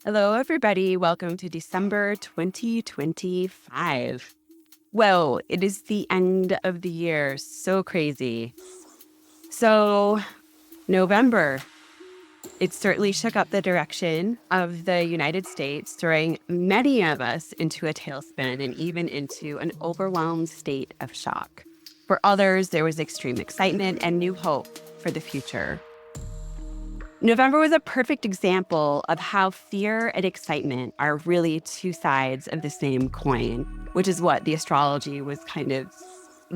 Hello, everybody. Welcome to December 2025. Well, it is the end of the year. So crazy. So, November, it certainly shook up the direction of the United States, throwing many of us into a tailspin and even into an overwhelmed state of shock. For others, there was extreme excitement and new hope for the future. November was a perfect example of how fear and excitement are really two sides of the same coin, which is what the astrology was kind of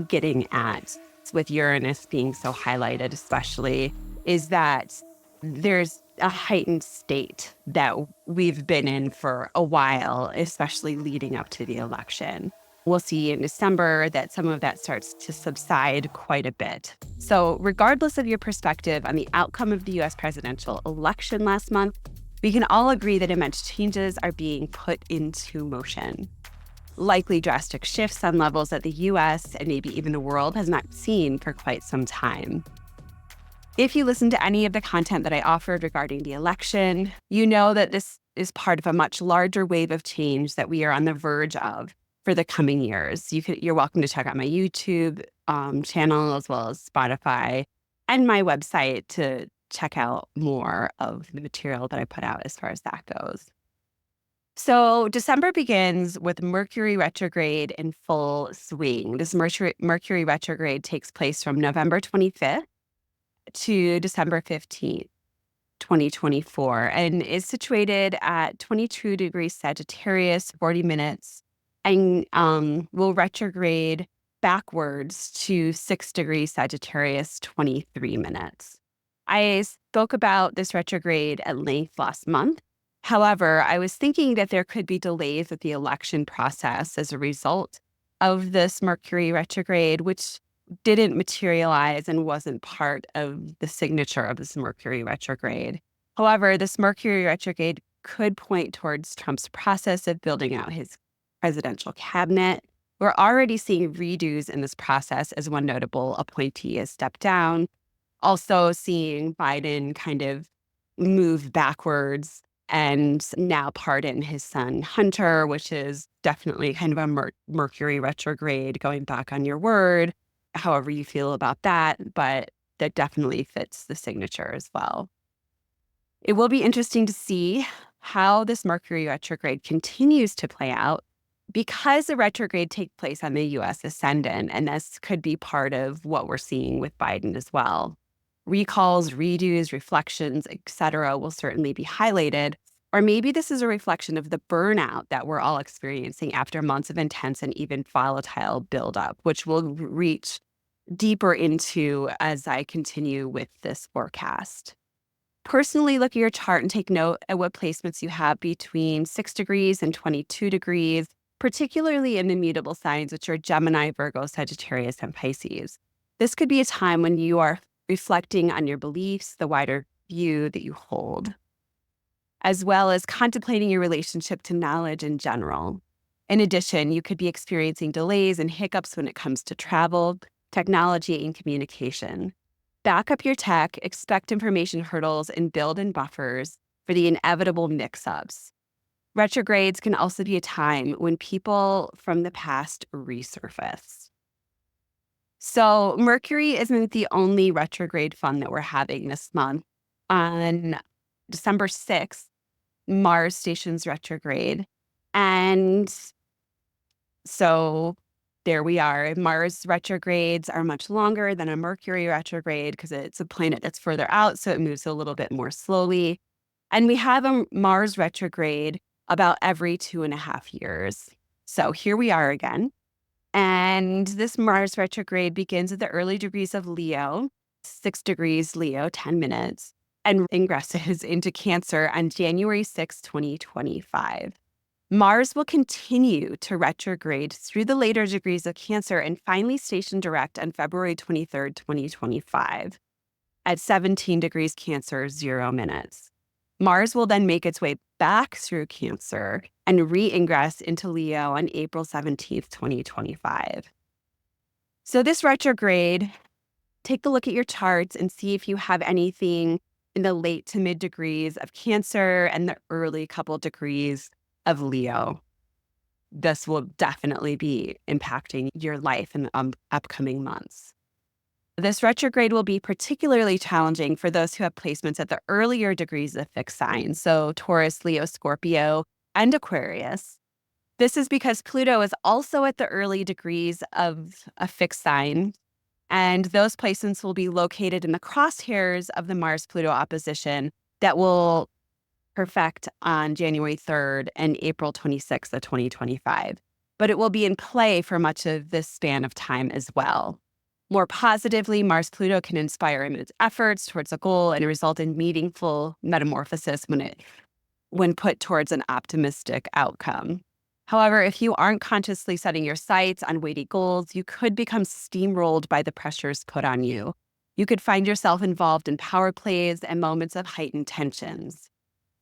getting at, with Uranus being so highlighted, especially, is that there's a heightened state that we've been in for a while, especially leading up to the election. We'll see in December that some of that starts to subside quite a bit. So, regardless of your perspective on the outcome of the US presidential election last month, we can all agree that immense changes are being put into motion. Likely drastic shifts on levels that the US and maybe even the world has not seen for quite some time. If you listen to any of the content that I offered regarding the election, you know that this is part of a much larger wave of change that we are on the verge of for the coming years. You're welcome to check out my YouTube channel as well as Spotify and my website to check out more of the material that I put out as far as that goes. So December begins with Mercury retrograde in full swing. This Mercury retrograde takes place from November 25th to December 15th, 2024, and is situated at 22 degrees Sagittarius, 40 minutes, and will retrograde backwards to 6 degrees Sagittarius, 23 minutes. I spoke about this retrograde at length last month. However, I was thinking that there could be delays with the election process as a result of this Mercury retrograde, which didn't materialize and wasn't part of the signature of this Mercury retrograde. However, this Mercury retrograde could point towards Trump's process of building out his presidential cabinet. We're already seeing redos in this process as one notable appointee has stepped down. Also seeing Biden kind of move backwards and now pardon his son Hunter, which is definitely kind of a Mercury retrograde, going back on your word, however you feel about that, but that definitely fits the signature as well. It will be interesting to see how this Mercury retrograde continues to play out because the retrograde takes place on the US ascendant, and this could be part of what we're seeing with Biden as well. Recalls, redos, reflections, etc., will certainly be highlighted. Or maybe this is a reflection of the burnout that we're all experiencing after months of intense and even volatile buildup, which we'll reach deeper into as I continue with this forecast. Personally, look at your chart and take note at what placements you have between 6 degrees and 22 degrees, particularly in the mutable signs, which are Gemini, Virgo, Sagittarius, and Pisces. This could be a time when you are reflecting on your beliefs, the wider view that you hold, as well as contemplating your relationship to knowledge in general. In addition, you could be experiencing delays and hiccups when it comes to travel, technology, and communication. Back up your tech, expect information hurdles, and build in buffers for the inevitable mix-ups. Retrogrades can also be a time when people from the past resurface. So Mercury isn't the only retrograde fun that we're having this month. On December 6th, Mars stations retrograde. And so there we are. Mars retrogrades are much longer than a Mercury retrograde because it's a planet that's further out, so it moves a little bit more slowly. And we have a Mars retrograde about every 2.5 years. So here we are again. And this Mars retrograde begins at the early degrees of Leo, 6 degrees Leo, 10 minutes, and ingresses into Cancer on January 6, 2025. Mars will continue to retrograde through the later degrees of Cancer and finally station direct on February 23rd, 2025 at 17 degrees Cancer, 0 minutes. Mars will then make its way back through Cancer and re-ingress into Leo on April 17th, 2025. So this retrograde, take a look at your charts and see if you have anything in the late to mid degrees of Cancer and the early couple degrees of Leo. This will definitely be impacting your life in the upcoming months. This retrograde will be particularly challenging for those who have placements at the earlier degrees of fixed signs, so Taurus, Leo, Scorpio, and Aquarius. This is because Pluto is also at the early degrees of a fixed sign, and those placements will be located in the crosshairs of the Mars-Pluto opposition that will perfect on January 3rd and April 26th of 2025. But it will be in play for much of this span of time as well. More positively, Mars-Pluto can inspire immense efforts towards a goal and result in meaningful metamorphosis when put towards an optimistic outcome. However, if you aren't consciously setting your sights on weighty goals, you could become steamrolled by the pressures put on you. You could find yourself involved in power plays and moments of heightened tensions.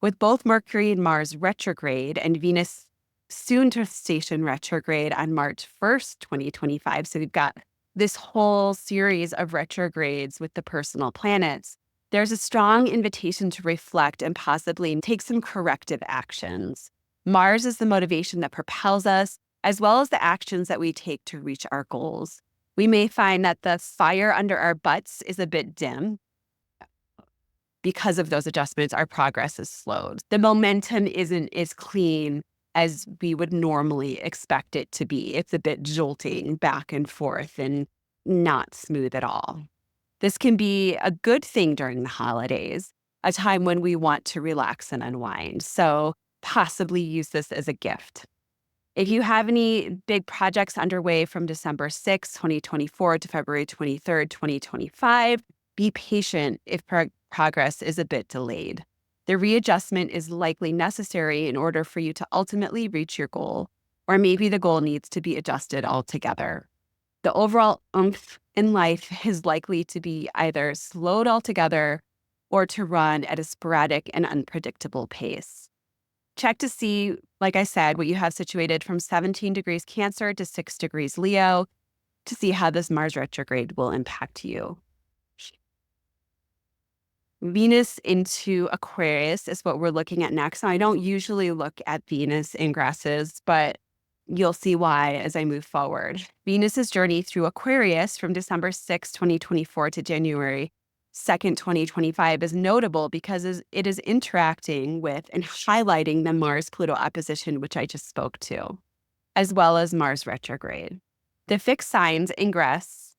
With both Mercury and Mars retrograde and Venus soon to station retrograde on March 1st, 2025, so we've got this whole series of retrogrades with the personal planets, there's a strong invitation to reflect and possibly take some corrective actions. Mars is the motivation that propels us, as well as the actions that we take to reach our goals. We may find that the fire under our butts is a bit dim. Because of those adjustments, our progress is slowed. The momentum isn't as clean as we would normally expect it to be. It's a bit jolting back and forth and not smooth at all. This can be a good thing during the holidays, a time when we want to relax and unwind. So possibly use this as a gift. If you have any big projects underway from December 6, 2024 to February 23rd, 2025, be patient if progress is a bit delayed. The readjustment is likely necessary in order for you to ultimately reach your goal, or maybe the goal needs to be adjusted altogether. The overall oomph in life is likely to be either slowed altogether or to run at a sporadic and unpredictable pace. Check to see, like I said, what you have situated from 17 degrees Cancer to 6 degrees Leo to see how this Mars retrograde will impact you. Venus into Aquarius is what we're looking at next. Now, I don't usually look at Venus ingresses, but you'll see why as I move forward. Venus's journey through Aquarius from December 6, 2024 to January 2nd, 2025 is notable because it is interacting with and highlighting the Mars-Pluto opposition, which I just spoke to, as well as Mars retrograde. The fixed signs ingress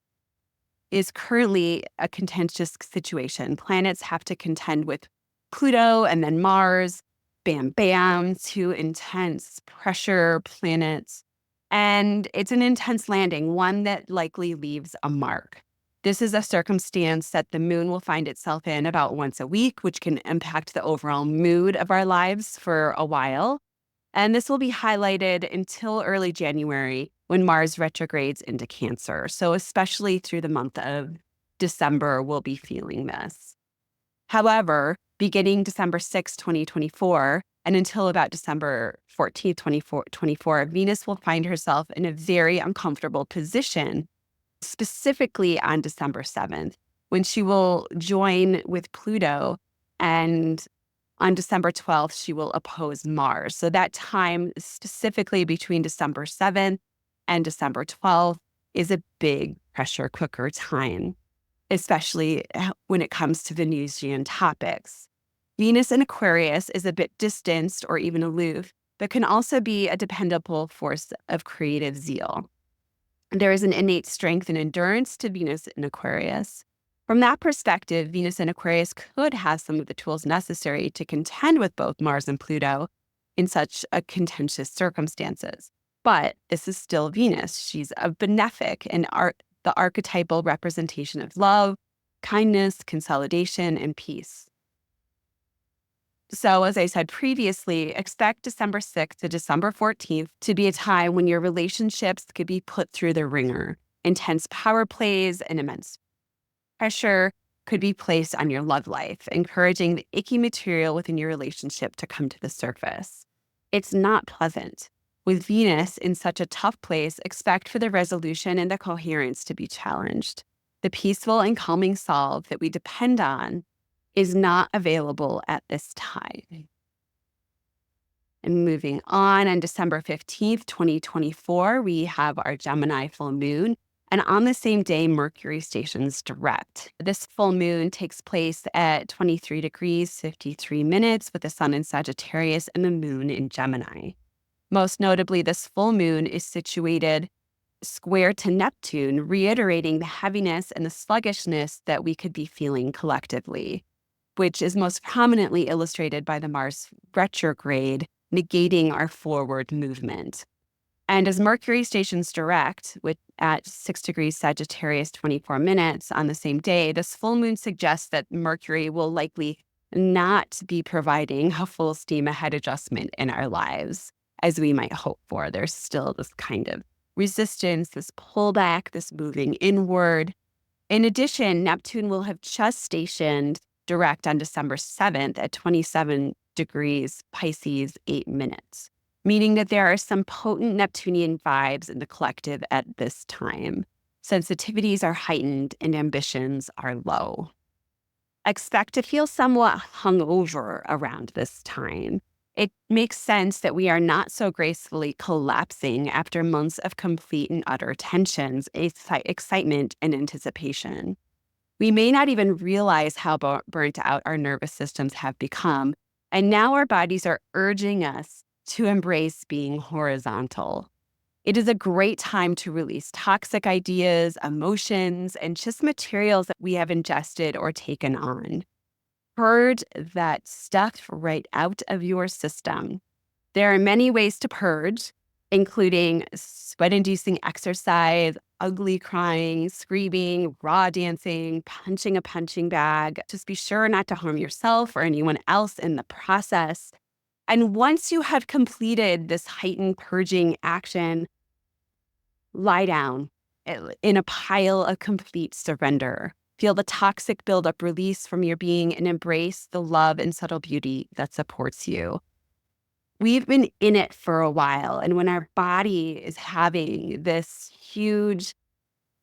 is currently a contentious situation. Planets have to contend with Pluto and then Mars, bam, bam, two intense pressure planets. And it's an intense landing, one that likely leaves a mark. This is a circumstance that the moon will find itself in about once a week, which can impact the overall mood of our lives for a while. And this will be highlighted until early January when Mars retrogrades into Cancer. So especially through the month of December, we'll be feeling this. However, beginning December 6, 2024, and until about December 14th, 2024, Venus will find herself in a very uncomfortable position, specifically on December 7th, when she will join with Pluto, and on December 12th, she will oppose Mars. So that time, specifically between December 7th and December 12th, is a big pressure cooker time, especially when it comes to Venusian topics. Venus in Aquarius is a bit distanced or even aloof, but can also be a dependable force of creative zeal. There is an innate strength and endurance to Venus in Aquarius. From that perspective, Venus in Aquarius could have some of the tools necessary to contend with both Mars and Pluto in such a contentious circumstances. But this is still Venus. She's a benefic and the archetypal representation of love, kindness, consolidation, and peace. So, as I said previously, expect December 6th to December 14th to be a time when your relationships could be put through the ringer. Intense power plays and immense pressure could be placed on your love life, encouraging the icky material within your relationship to come to the surface. It's not pleasant. With Venus in such a tough place, expect for the resolution and the coherence to be challenged. The peaceful and calming solve that we depend on is not available at this time. And moving on December 15th, 2024, we have our Gemini full moon. And on the same day, Mercury stations direct. This full moon takes place at 23 degrees, 53 minutes with the sun in Sagittarius and the moon in Gemini. Most notably, this full moon is situated square to Neptune, reiterating the heaviness and the sluggishness that we could be feeling collectively, which is most prominently illustrated by the Mars retrograde, negating our forward movement. And as Mercury stations direct at 6 degrees Sagittarius, 24 minutes on the same day, this full moon suggests that Mercury will likely not be providing a full steam ahead adjustment in our lives as we might hope for. There's still this kind of resistance, this pullback, this moving inward. In addition, Neptune will have just stationed direct on December 7th at 27 degrees Pisces, 8 minutes, meaning that there are some potent Neptunian vibes in the collective at this time. Sensitivities are heightened and ambitions are low. Expect to feel somewhat hungover around this time. It makes sense that we are not so gracefully collapsing after months of complete and utter tensions, excitement, and anticipation. We may not even realize how burnt out our nervous systems have become, and now our bodies are urging us to embrace being horizontal. It is a great time to release toxic ideas, emotions, and just materials that we have ingested or taken on. Purge that stuff right out of your system. There are many ways to purge, including sweat-inducing exercise, ugly crying, screaming, raw dancing, punching a punching bag. Just be sure not to harm yourself or anyone else in the process. And once you have completed this heightened purging action, lie down in a pile of complete surrender. Feel the toxic buildup release from your being and embrace the love and subtle beauty that supports you. We've been in it for a while, and when our body is having this huge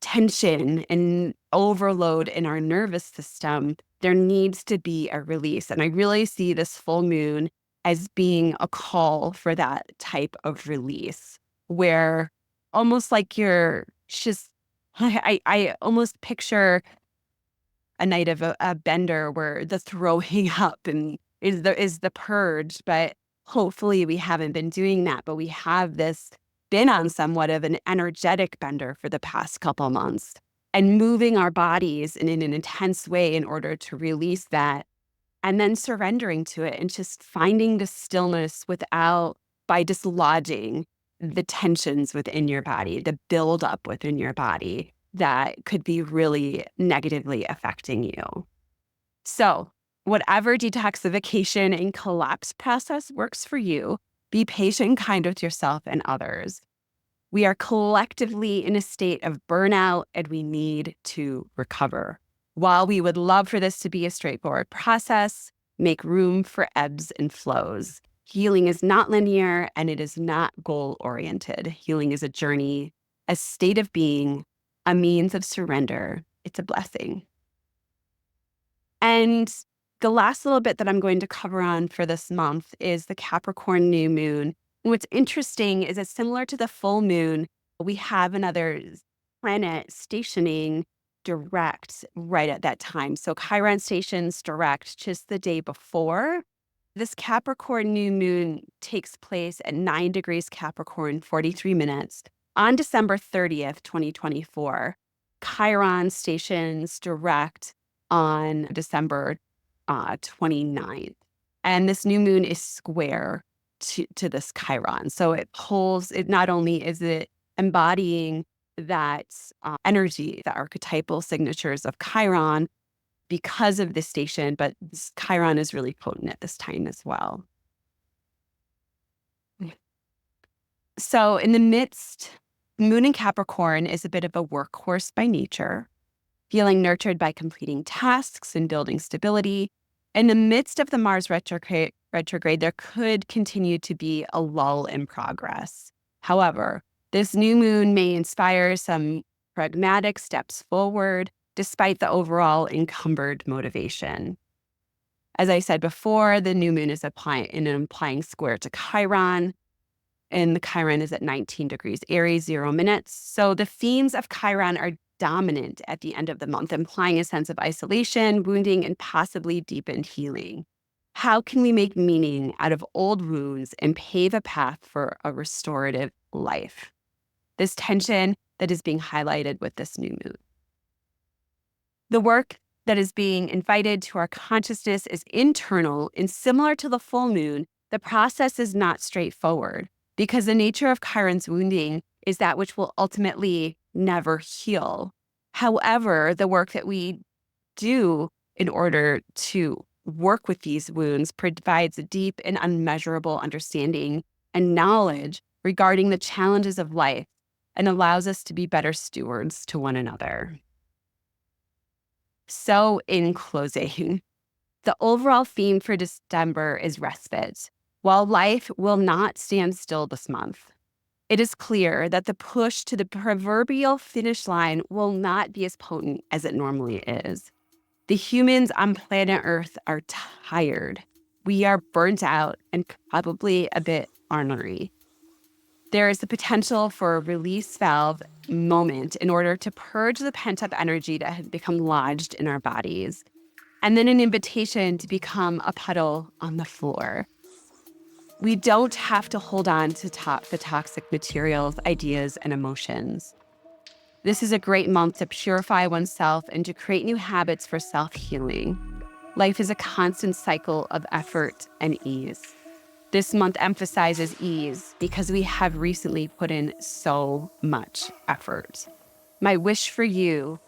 tension and overload in our nervous system, there needs to be a release. And I really see this full moon as being a call for that type of release, where almost like you're just, I almost picture a night of a bender where the throwing up and is the purge, but hopefully we haven't been doing that, but we have been on somewhat of an energetic bender for the past couple months and moving our bodies in an intense way in order to release that and then surrendering to it and just finding the stillness by dislodging the tensions within your body, the buildup within your body that could be really negatively affecting you. So whatever detoxification and collapse process works for you, be patient and kind with yourself and others. We are collectively in a state of burnout and we need to recover. While we would love for this to be a straightforward process, make room for ebbs and flows. Healing is not linear and it is not goal-oriented. Healing is a journey, a state of being, a means of surrender. It's a blessing. And the last little bit that I'm going to cover on for this month is the Capricorn new moon. And what's interesting is that similar to the full moon, we have another planet stationing direct right at that time. So Chiron stations direct just the day before. This Capricorn new moon takes place at 9 degrees Capricorn, 43 minutes on December 30th, 2024. Chiron stations direct on December 29th. And this new moon is square to this Chiron. So it not only is it embodying that energy, the archetypal signatures of Chiron because of this station, but Chiron is really potent at this time as well. So in the midst, moon in Capricorn is a bit of a workhorse by nature, feeling nurtured by completing tasks and building stability. In the midst of the Mars retrograde, there could continue to be a lull in progress. However, this new moon may inspire some pragmatic steps forward despite the overall encumbered motivation. As I said before, the new moon is implying square to Chiron, and the Chiron is at 19 degrees Aries, 0 minutes. So the themes of Chiron are dominant at the end of the month, implying a sense of isolation, wounding, and possibly deepened healing. How can we make meaning out of old wounds and pave a path for a restorative life? This tension that is being highlighted with this new moon. The work that is being invited to our consciousness is internal, and similar to the full moon, the process is not straightforward because the nature of Chiron's wounding is that which will ultimately never heal. However, the work that we do in order to work with these wounds provides a deep and unmeasurable understanding and knowledge regarding the challenges of life and allows us to be better stewards to one another. So in closing, the overall theme for December is respite. While life will not stand still this month, it is clear that the push to the proverbial finish line will not be as potent as it normally is. The humans on planet Earth are tired. We are burnt out and probably a bit ornery. There is the potential for a release valve moment in order to purge the pent-up energy that had become lodged in our bodies, and then an invitation to become a puddle on the floor. We don't have to hold on to the toxic materials, ideas, and emotions. This is a great month to purify oneself and to create new habits for self-healing. Life is a constant cycle of effort and ease. This month emphasizes ease because we have recently put in so much effort. My wish for you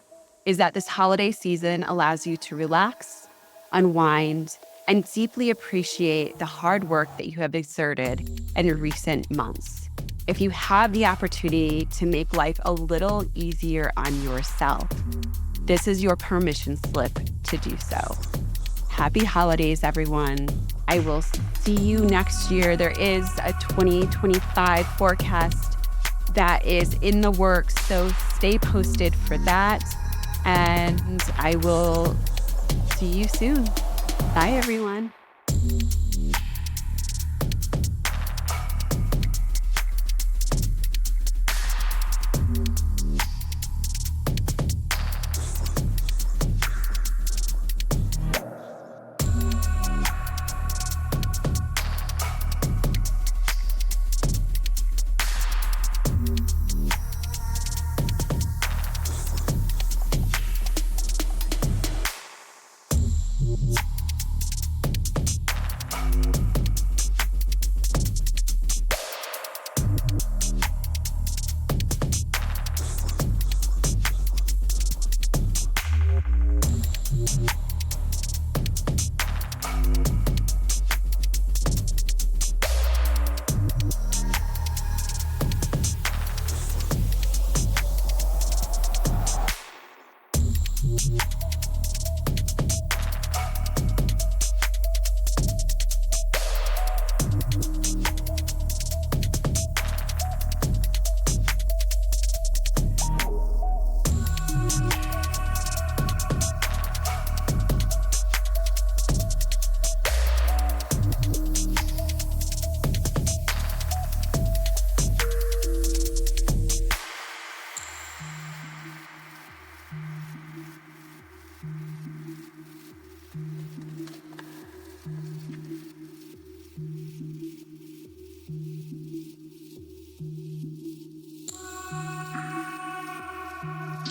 is that this holiday season allows you to relax, unwind, and deeply appreciate the hard work that you have exerted in recent months. If you have the opportunity to make life a little easier on yourself, this is your permission slip to do so. Happy holidays, everyone. I will see you next year. There is a 2025 forecast that is in the works, so stay posted for that. And I will see you soon. Bye, everyone.